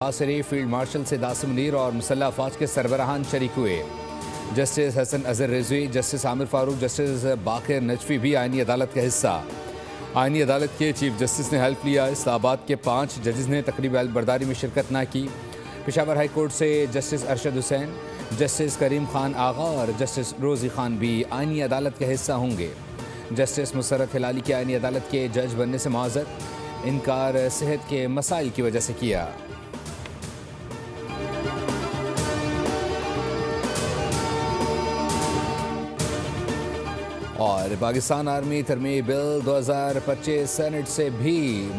आसरी field marshal से दासिम मुनीर और मुसल्लह अफवाज के सरबराहान शरीक हुए। Justice Hasan Azhar Rizvi, justice Aamir Farooq, justice Baqar Najafi भी आईनी अदालत का हिस्सा। आईनी अदालत के चीफ जस्टिस ने हल्फ लिया। इस्लामाबाद के 5 जजेस ने तकरीब बरदारी में शिरकत ना की। पेशावर हाई कोर्ट से जस्टिस अरशद हुसैन, जस्टिस करीम खान आगा और जस्टिस रोज़ी खान भी आईनी अदालत का हिस्सा होंगे। जस्टिस मुसर्रत हिलाली की आईनी अदालत के जज बनने से मुआज़रत, इनकार सेहत के मसाइल की वजह से किया। और पाकिस्तान आर्मी तरमीम बिल 2025 सेनेट से भी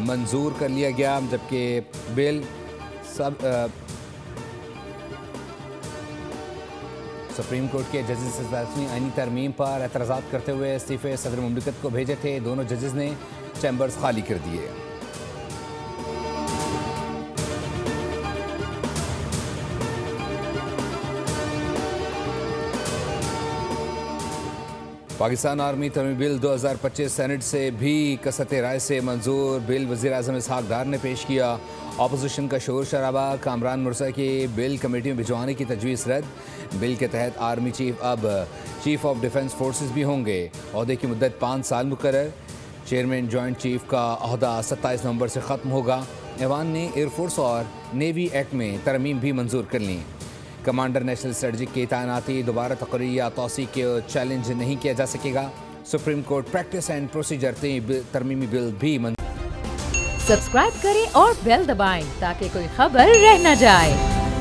मंजूर कर लिया गया, जबकि बिल सुप्रीम कोर्ट के जजेस आईनी तरमीम पर एतराज़ात करते हुए इस्तीफ़े सदर मुमलिकत को भेजे थे। दोनों जजेस ने चैम्बर्स खाली कर दिए। पाकिस्तान आर्मी तरमीम बिल 2025 सेनेट से भी कसरत राय से मंजूर। बिल वज़ीर आज़म इसहाक डार ने पेश किया। अपोजिशन का शोर शराबा, कामरान मुर्सा की बिल कमेटी में भिजवाने की तजवीज़ रद्द। बिल के तहत आर्मी चीफ अब चीफ ऑफ डिफेंस फोर्सेस भी होंगे। ओहदे की मुद्दत 5 साल मुकर्रर। चेयरमैन जॉइंट चीफ का ओहदा 27 नवंबर से ख़त्म होगा। ऐवान ने एयरफोर्स और नेवी एक्ट में तरमीम भी मंजूर कर ली। कमांडर नेशनल स्ट्रेटजी की तैनाती दोबारा तकरीर या तौसी के चैलेंज नहीं किया जा सकेगा। Supreme court practice and procedure तरमीमी बिल भी सब्सक्राइब करें और बेल दबाएं ताकि कोई खबर रह न जाए।